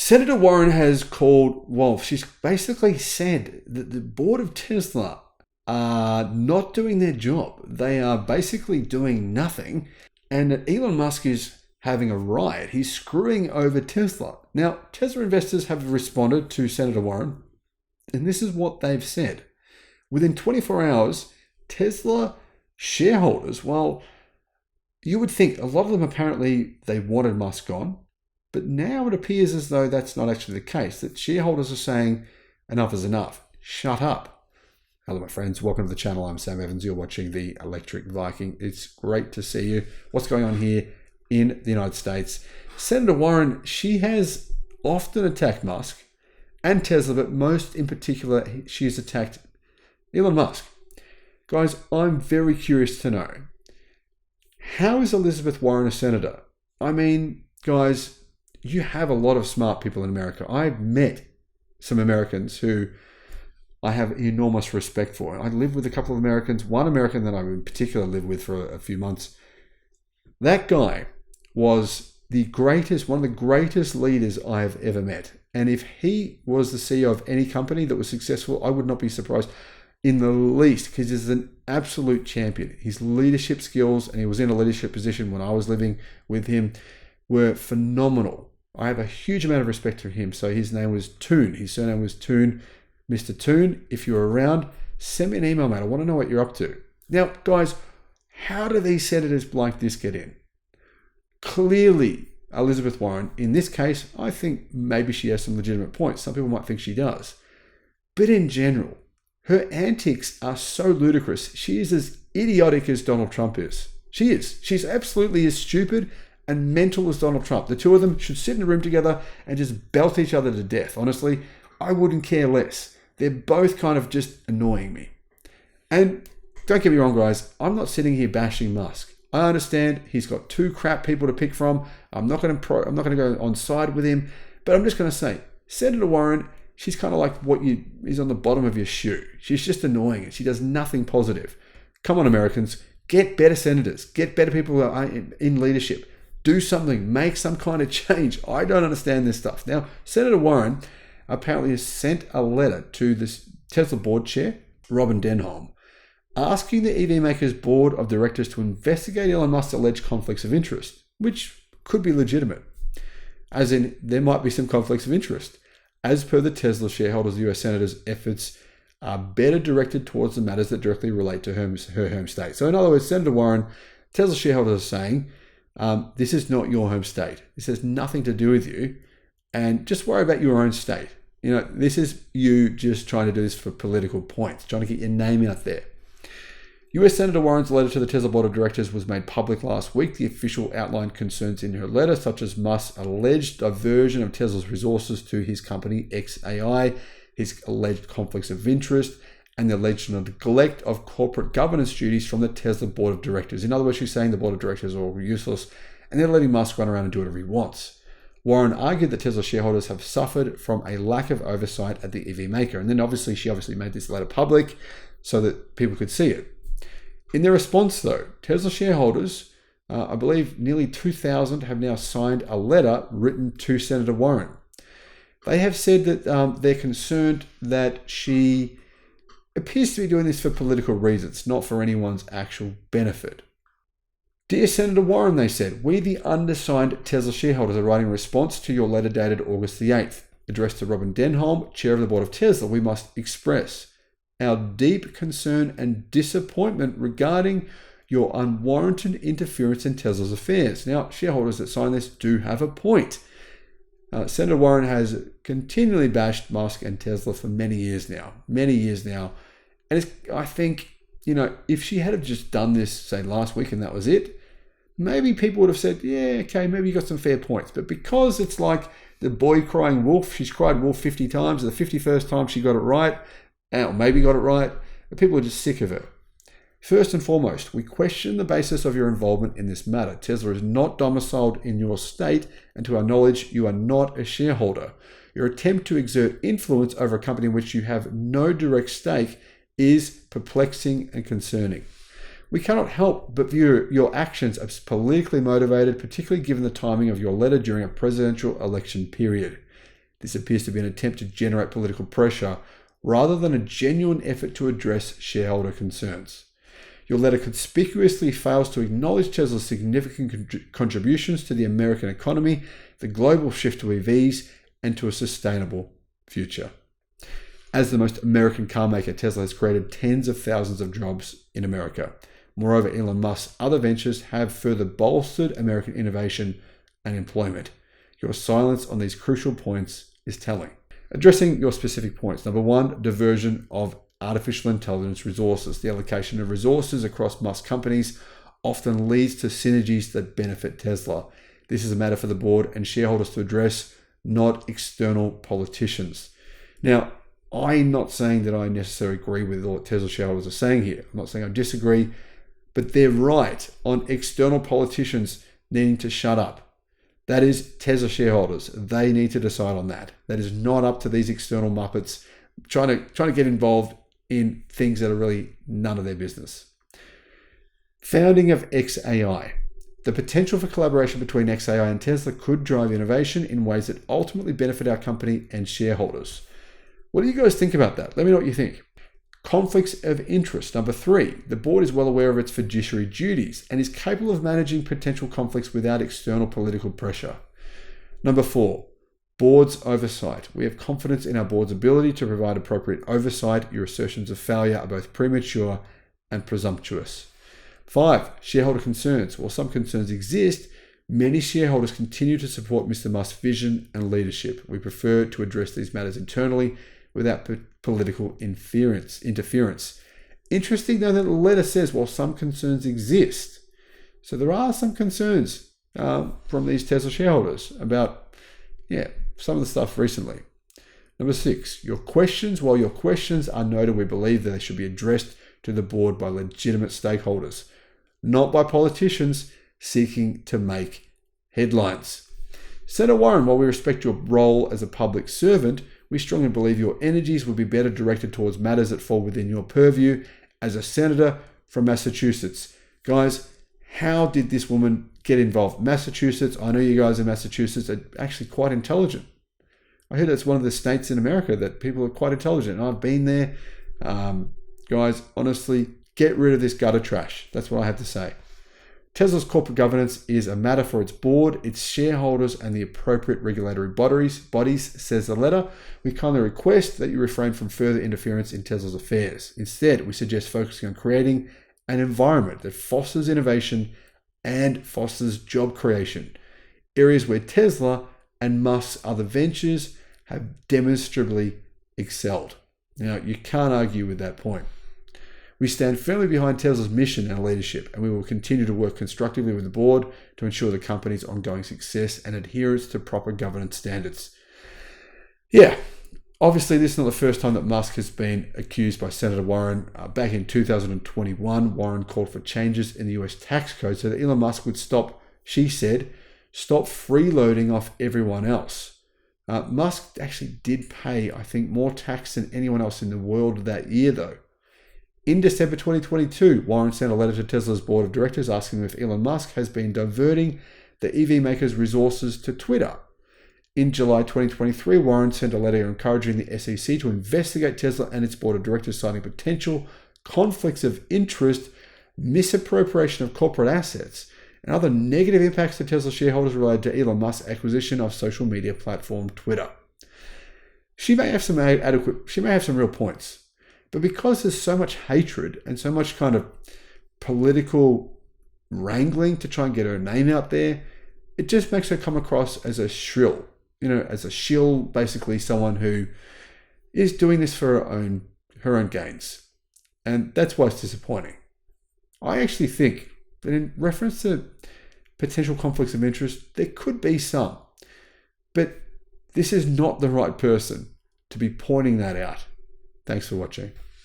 Senator Warren has called, well, she's basically said that the board of Tesla are not doing their job. They are basically doing nothing, and that Elon Musk is having a riot. He's screwing over Tesla. Now, Tesla investors have responded to Senator Warren, and this is what they've said. Within 24 hours, Tesla shareholders, well, you would think a lot of them apparently they wanted Musk gone, but now it appears as though that's not actually the case, that shareholders are saying enough is enough. Shut up. Hello, my friends. Welcome to the channel. I'm Sam Evans. You're watching the Electric Viking. It's great to see you. What's going on here in the United States? Senator Warren, she has often attacked Musk and Tesla, but most in particular, she has attacked Elon Musk. Guys, I'm very curious to know, how is Elizabeth Warren a senator? I mean, guys, you have a lot of smart people in America. I've met some Americans who I have enormous respect for. I live with a couple of Americans, one American that I in particular lived with for a few months. That guy was the greatest, one of the greatest leaders I've ever met. And if he was the CEO of any company that was successful, I would not be surprised in the least, because he's an absolute champion. His leadership skills, and he was in a leadership position when I was living with him, were phenomenal. I have a huge amount of respect for him. So his name was Toon. His surname was Toon. Mr. Toon, if you're around, send me an email, mate. I want to know what you're up to. Now, guys, how do these senators like this get in? Clearly, Elizabeth Warren, in this case, I think maybe she has some legitimate points. Some people might think she does. But in general, her antics are so ludicrous. She is as idiotic as Donald Trump is. She is. She's absolutely as stupid and mental as Donald Trump. The two of them should sit in a room together and just belt each other to death. Honestly, I wouldn't care less. They're both kind of just annoying me. And don't get me wrong, guys. I'm not sitting here bashing Musk. I understand he's got two crap people to pick from. I'm not going to go on side with him, but I'm just going to say, Senator Warren, she's kind of like what is on the bottom of your shoe. She's just annoying. She does nothing positive. Come on, Americans, get better senators, get better people who are in leadership. Do something, make some kind of change. I don't understand this stuff. Now, Senator Warren apparently has sent a letter to the Tesla board chair, Robin Denholm, asking the EV maker's board of directors to investigate Elon Musk's alleged conflicts of interest, which could be legitimate. As in, there might be some conflicts of interest. As per the Tesla shareholders, the US Senator's efforts are better directed towards the matters that directly relate to her home state. So in other words, Senator Warren, Tesla shareholders are saying, this is not your home state. This has nothing to do with you. And just worry about your own state. You know, this is you just trying to do this for political points, trying to get your name out there. US Senator Warren's letter to the Tesla board of directors was made public last week. The official outlined concerns in her letter, such as Musk's alleged diversion of Tesla's resources to his company XAI, his alleged conflicts of interest, and the alleged neglect of corporate governance duties from the Tesla board of directors. In other words, she's saying the board of directors are all useless and they're letting Musk run around and do whatever he wants. Warren argued that Tesla shareholders have suffered from a lack of oversight at the EV maker. And then she obviously made this letter public so that people could see it. In their response, though, Tesla shareholders, I believe nearly 2,000, have now signed a letter written to Senator Warren. They have said that they're concerned that she appears to be doing this for political reasons, not for anyone's actual benefit. Dear Senator Warren, they said, we the undersigned Tesla shareholders are writing a response to your letter dated August the 8th. Addressed to Robin Denholm, chair of the board of Tesla, we must express our deep concern and disappointment regarding your unwarranted interference in Tesla's affairs. Now, shareholders that sign this do have a point. Senator Warren has continually bashed Musk and Tesla for many years now. And I think, you know, if she had just done this, say, last week and that was it, maybe people would have said, yeah, okay, maybe you got some fair points. But because it's like the boy crying wolf, she's cried wolf 50 times, the 51st time she got it right, or maybe got it right, people are just sick of her. First and foremost, we question the basis of your involvement in this matter. Tesla is not domiciled in your state, and to our knowledge, you are not a shareholder. Your attempt to exert influence over a company in which you have no direct stake is perplexing and concerning. We cannot help but view your actions as politically motivated, particularly given the timing of your letter during a presidential election period. This appears to be an attempt to generate political pressure rather than a genuine effort to address shareholder concerns. Your letter conspicuously fails to acknowledge Tesla's significant contributions to the American economy, the global shift to EVs, and to a sustainable future. As the most American car maker, Tesla has created tens of thousands of jobs in America. Moreover, Elon Musk's other ventures have further bolstered American innovation and employment. Your silence on these crucial points is telling. Addressing your specific points. Number one, diversion of artificial intelligence resources. The allocation of resources across Musk companies often leads to synergies that benefit Tesla. This is a matter for the board and shareholders to address, not external politicians. Now, I'm not saying that I necessarily agree with what Tesla shareholders are saying here. I'm not saying I disagree, but they're right on external politicians needing to shut up. That is Tesla shareholders. They need to decide on that. That is not up to these external muppets trying to get involved in things that are really none of their business. Founding of xAI. The potential for collaboration between xAI and Tesla could drive innovation in ways that ultimately benefit our company and shareholders. What do you guys think about that? Let me know what you think. Conflicts of interest. Number three, the board is well aware of its fiduciary duties and is capable of managing potential conflicts without external political pressure. Number four, board's oversight. We have confidence in our board's ability to provide appropriate oversight. Your assertions of failure are both premature and presumptuous. 5. Shareholder concerns. While some concerns exist, many shareholders continue to support Mr. Musk's vision and leadership. We prefer to address these matters internally without political interference. Interesting though that the letter says, while some concerns exist. So there are some concerns from these Tesla shareholders about some of the stuff recently. Number 6, your questions. While your questions are noted, we believe that they should be addressed to the board by legitimate stakeholders, not by politicians seeking to make headlines. Senator Warren, while we respect your role as a public servant, we strongly believe your energies would be better directed towards matters that fall within your purview as a senator from Massachusetts. Guys, how did this woman get involved? Massachusetts, I know you guys in Massachusetts are actually quite intelligent. I heard it's one of the states in America that people are quite intelligent. I've been there. Guys, honestly, get rid of this gutter trash. That's what I have to say. Tesla's corporate governance is a matter for its board, its shareholders, and the appropriate regulatory bodies, says the letter. We kindly request that you refrain from further interference in Tesla's affairs. Instead, we suggest focusing on creating an environment that fosters innovation and fosters job creation, areas where Tesla and Musk's other ventures have demonstrably excelled. Now, you can't argue with that point. We stand firmly behind Tesla's mission and leadership, and we will continue to work constructively with the board to ensure the company's ongoing success and adherence to proper governance standards. Yeah, obviously this is not the first time that Musk has been accused by Senator Warren. Back in 2021, Warren called for changes in the US tax code so that Elon Musk would stop freeloading off everyone else. Musk actually did pay, I think, more tax than anyone else in the world that year, though. In December 2022, Warren sent a letter to Tesla's board of directors asking if Elon Musk has been diverting the EV maker's resources to Twitter. In July 2023, Warren sent a letter encouraging the SEC to investigate Tesla and its board of directors, citing potential conflicts of interest, misappropriation of corporate assets, and other negative impacts to Tesla shareholders related to Elon Musk's acquisition of social media platform Twitter. She may have some real points. But because there's so much hatred and so much kind of political wrangling to try and get her name out there, it just makes her come across as a shrill, as a shill, basically someone who is doing this for her own gains. And that's why it's disappointing. I actually think that in reference to potential conflicts of interest, there could be some. But this is not the right person to be pointing that out. Thanks for watching.